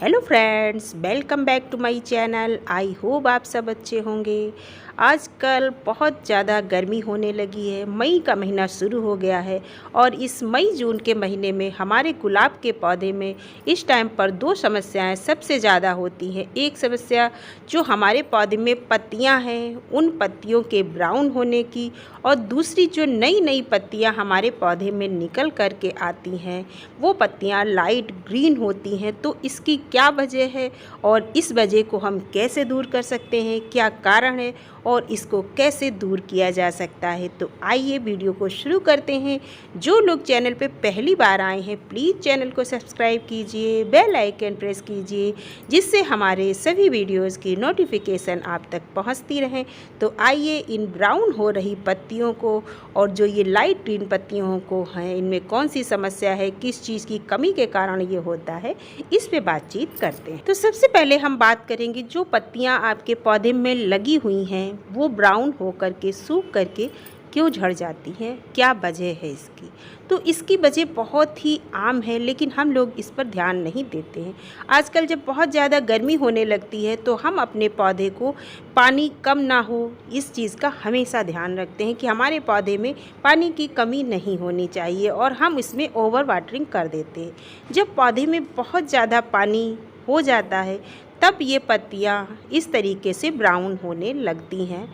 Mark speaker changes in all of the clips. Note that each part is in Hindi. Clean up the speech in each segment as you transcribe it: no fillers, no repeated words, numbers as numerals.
Speaker 1: Hello friends, welcome back to my channel. I hope आप सब अच्छे होंगे। आजकल बहुत ज़्यादा गर्मी होने लगी है। मई का महीना शुरू हो गया है और इस मई जून के महीने में हमारे गुलाब के पौधे में इस टाइम पर दो समस्याएं सबसे ज़्यादा होती हैं। एक समस्या जो हमारे पौधे में पत्तियां हैं, उन पत्तियों के ब्राउन होने की, और दूसरी जो नई नई पत्तियां हमारे पौधे में निकल कर के आती हैं, वो पत्तियां लाइट ग्रीन होती हैं। तो इसकी क्या वजह है और इस वजह को हम कैसे दूर कर सकते हैं, क्या कारण है और इसको कैसे दूर किया जा सकता है। तो आइए वीडियो को शुरू करते हैं। जो लोग चैनल पे पहली बार आए हैं, प्लीज़ चैनल को सब्सक्राइब कीजिए, बेल आइकन प्रेस कीजिए, जिससे हमारे सभी वीडियोस की नोटिफिकेशन आप तक पहुंचती रहें। तो आइए इन ब्राउन हो रही पत्तियों को और जो ये लाइट ग्रीन पत्तियों को हैं, इनमें कौन सी समस्या है, किस चीज़ की कमी के कारण ये होता है, इस पे बातचीत करते हैं। तो सबसे पहले हम बात करेंगे, जो पत्तियां आपके पौधे में लगी हुई हैं वो ब्राउन हो करके सूख करके क्यों झड़ जाती हैं, क्या वजह है इसकी। तो इसकी वजह बहुत ही आम है, लेकिन हम लोग इस पर ध्यान नहीं देते हैं। आजकल जब बहुत ज़्यादा गर्मी होने लगती है तो हम अपने पौधे को पानी कम ना हो, इस चीज़ का हमेशा ध्यान रखते हैं कि हमारे पौधे में पानी की कमी नहीं होनी चाहिए, और हम इसमें ओवर वाटरिंग कर देते हैं। जब पौधे में बहुत ज़्यादा पानी हो जाता है तब ये पत्तियाँ इस तरीके से ब्राउन होने लगती हैं,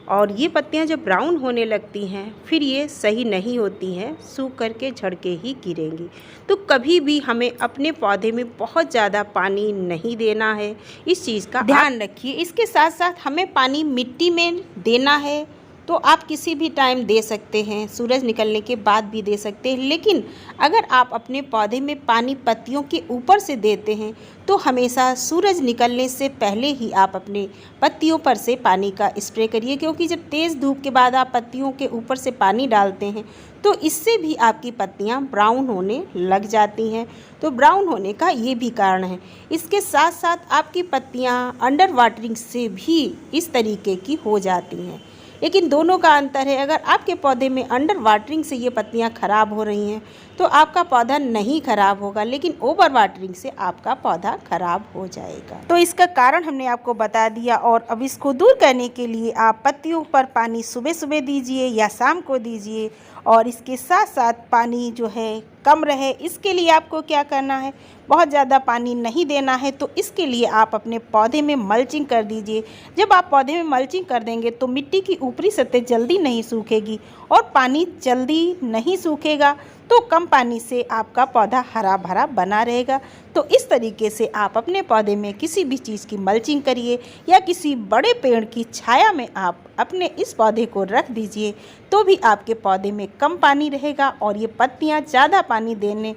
Speaker 1: और ये पत्तियाँ जब ब्राउन होने लगती हैं फिर ये सही नहीं होती हैं, सूख करके झड़ के ही गिरेंगी। तो कभी भी हमें अपने पौधे में बहुत ज़्यादा पानी नहीं देना है, इस चीज़ का ध्यान रखिए। इसके साथ साथ हमें पानी मिट्टी में देना है, तो आप किसी भी टाइम दे सकते हैं, सूरज निकलने के बाद भी दे सकते हैं। लेकिन अगर आप अपने पौधे में पानी पत्तियों के ऊपर से देते हैं तो हमेशा सूरज निकलने से पहले ही आप अपने पत्तियों पर से पानी का स्प्रे करिए, क्योंकि जब तेज़ धूप के बाद आप पत्तियों के ऊपर से पानी डालते हैं तो इससे भी आपकी पत्तियां ब्राउन होने लग जाती हैं। तो ब्राउन होने का ये भी कारण है। इसके साथ साथ आपकी पत्तियां अंडर वाटरिंग से भी इस तरीके की हो जाती हैं। लेकिन दोनों का अंतर है, अगर आपके पौधे में अंडर वाटरिंग से ये पत्तियां खराब हो रही हैं तो आपका पौधा नहीं खराब होगा, लेकिन ओवर वाटरिंग से आपका पौधा खराब हो जाएगा। तो इसका कारण हमने आपको बता दिया, और अब इसको दूर करने के लिए आप पत्तियों पर पानी सुबह सुबह दीजिए या शाम को दीजिए, और इसके साथ साथ पानी जो है कम रहे, इसके लिए आपको क्या करना है, बहुत ज़्यादा पानी नहीं देना है। तो इसके लिए आप अपने पौधे में मल्चिंग कर दीजिए। जब आप पौधे में मल्चिंग कर देंगे तो मिट्टी की ऊपरी सतह जल्दी नहीं सूखेगी और पानी जल्दी नहीं सूखेगा, तो कम पानी से आपका पौधा हरा भरा बना रहेगा। तो इस तरीके से आप अपने पौधे में किसी भी चीज़ की मल्चिंग करिए या किसी बड़े पेड़ की छाया में आप अपने इस पौधे को रख दीजिए, तो भी आपके पौधे में कम पानी रहेगा और ये पत्तियाँ ज़्यादा पानी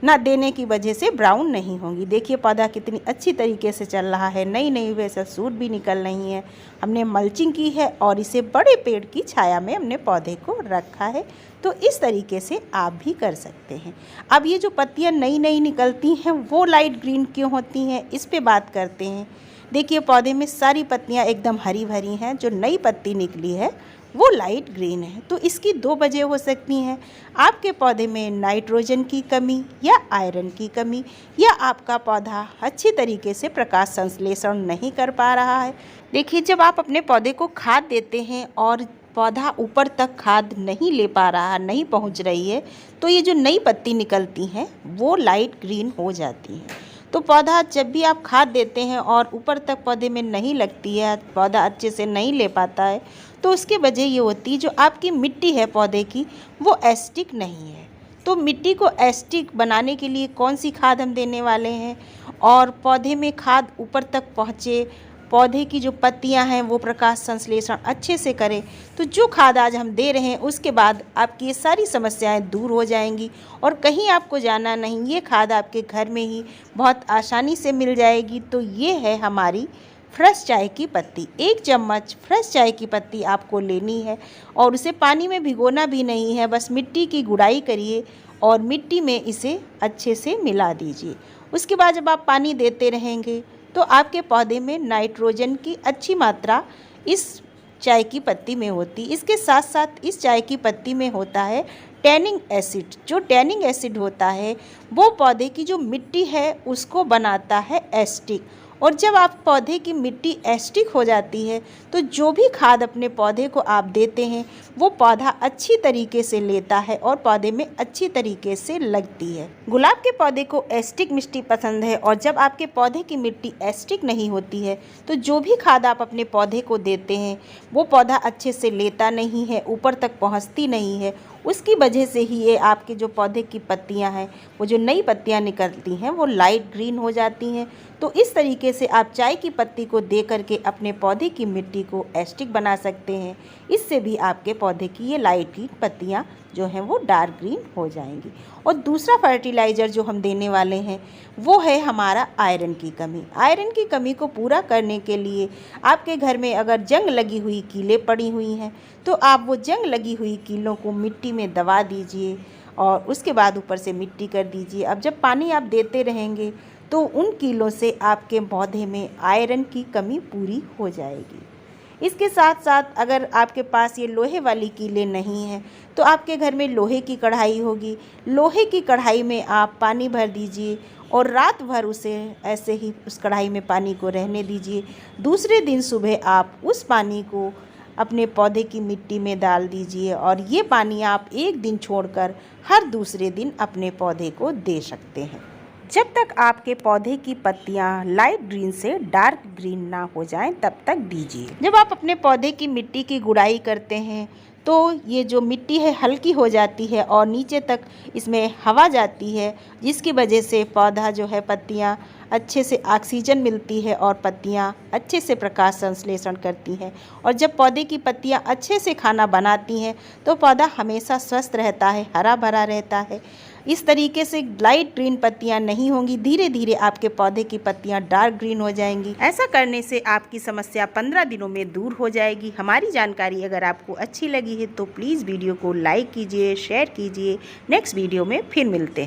Speaker 1: ना देने की वजह से ब्राउन नहीं होंगी। देखिए पौधा कितनी अच्छी तरीके से चल रहा है, नई नई वैसे सूट भी निकल रही हैं। हमने मल्चिंग की है और इसे बड़े पेड़ की छाया में हमने पौधे को रखा है। तो इस तरीके से आप भी कर सकते हैं। अब ये जो पत्तियां नई नई निकलती हैं वो लाइट ग्रीन क्यों होती हैं, इस पे बात करते हैं। देखिए पौधे में सारी पत्तियां एकदम हरी भरी हैं, जो नई पत्ती निकली है वो लाइट ग्रीन है। तो इसकी दो वजह हो सकती हैं, आपके पौधे में नाइट्रोजन की कमी या आयरन की कमी, या आपका पौधा अच्छी तरीके से प्रकाश संश्लेषण नहीं कर पा रहा है। देखिए जब आप अपने पौधे को खाद देते हैं और पौधा ऊपर तक खाद नहीं ले पा रहा, नहीं पहुंच रही है, तो ये जो नई पत्ती निकलती हैं वो लाइट ग्रीन हो जाती हैं। तो पौधा जब भी आप खाद देते हैं और ऊपर तक पौधे में नहीं लगती है, पौधा अच्छे से नहीं ले पाता है, तो उसकी वजह ये होती है जो आपकी मिट्टी है पौधे की वो एसिडिक नहीं है। तो मिट्टी को एसिडिक बनाने के लिए कौन सी खाद हम देने वाले हैं, और पौधे में खाद ऊपर तक पहुँचे, पौधे की जो पत्तियां हैं वो प्रकाश संश्लेषण अच्छे से करें, तो जो खाद आज हम दे रहे हैं उसके बाद आपकी ये सारी समस्याएं दूर हो जाएंगी और कहीं आपको जाना नहीं, ये खाद आपके घर में ही बहुत आसानी से मिल जाएगी। तो ये है हमारी फ्रेश चाय की पत्ती। 1 चम्मच फ्रेश चाय की पत्ती आपको लेनी है और उसे पानी में भिगोना भी नहीं है, बस मिट्टी की गुड़ाई करिए और मिट्टी में इसे अच्छे से मिला दीजिए। उसके बाद जब आप पानी देते रहेंगे तो आपके पौधे में नाइट्रोजन की अच्छी मात्रा इस चाय की पत्ती में होती। इसके साथ साथ इस चाय की पत्ती में होता है टैनिंग एसिड। जो टैनिंग एसिड होता है वो पौधे की जो मिट्टी है उसको बनाता है एसिडिक, और जब आप पौधे की मिट्टी एसिडिक हो जाती है तो जो भी खाद अपने पौधे को आप देते हैं वो पौधा अच्छी तरीके से लेता है और पौधे में अच्छी तरीके से लगती है। गुलाब के पौधे को एसिडिक मिट्टी पसंद है, और जब आपके पौधे की मिट्टी एसिडिक नहीं होती है तो जो भी खाद आप अपने पौधे को देते हैं वो पौधा अच्छे से लेता नहीं है, ऊपर तक पहुँचती नहीं है। उसकी वजह से ही ये आपके जो पौधे की पत्तियां हैं वो जो नई पत्तियां निकलती हैं वो लाइट ग्रीन हो जाती हैं। तो इस तरीके से आप चाय की पत्ती को दे करके अपने पौधे की मिट्टी को एसिडिक बना सकते हैं। इससे भी आपके पौधे की ये लाइट ग्रीन पत्तियां जो हैं वो डार्क ग्रीन हो जाएंगी। और दूसरा फर्टिलाइज़र जो हम देने वाले हैं वो है हमारा आयरन की कमी। आयरन की कमी को पूरा करने के लिए आपके घर में अगर जंग लगी हुई कीलें पड़ी हुई हैं तो आप वो जंग लगी हुई कीलों को मिट्टी में दबा दीजिए और उसके बाद ऊपर से मिट्टी कर दीजिए। अब जब पानी आप देते रहेंगे तो उन कीलों से आपके पौधे में आयरन की कमी पूरी हो जाएगी। इसके साथ साथ अगर आपके पास ये लोहे वाली कीलें नहीं हैं तो आपके घर में लोहे की कढ़ाई होगी। लोहे की कढ़ाई में आप पानी भर दीजिए और रात भर उसे ऐसे ही उस कढ़ाई में पानी को रहने दीजिए। दूसरे दिन सुबह आप उस पानी को अपने पौधे की मिट्टी में डाल दीजिए, और ये पानी आप एक दिन छोड़कर हर दूसरे दिन अपने पौधे को दे सकते हैं, जब तक आपके पौधे की पत्तियां लाइट ग्रीन से डार्क ग्रीन ना हो जाएं तब तक दीजिए। जब आप अपने पौधे की मिट्टी की गुड़ाई करते हैं तो ये जो मिट्टी है हल्की हो जाती है और नीचे तक इसमें हवा जाती है, जिसकी वजह से पौधा जो है पत्तियां अच्छे से ऑक्सीजन मिलती है और पत्तियां अच्छे से प्रकाश संश्लेषण करती हैं। और जब पौधे की पत्तियां अच्छे से खाना बनाती हैं तो पौधा हमेशा स्वस्थ रहता है, हरा भरा रहता है। इस तरीके से लाइट ग्रीन पत्तियां नहीं होंगी, धीरे धीरे आपके पौधे की पत्तियां डार्क ग्रीन हो जाएंगी। ऐसा करने से आपकी समस्या 15 दिनों में दूर हो जाएगी। हमारी जानकारी अगर आपको अच्छी लगी है तो प्लीज़ वीडियो को लाइक कीजिए, शेयर कीजिए। नेक्स्ट वीडियो में फिर मिलते हैं।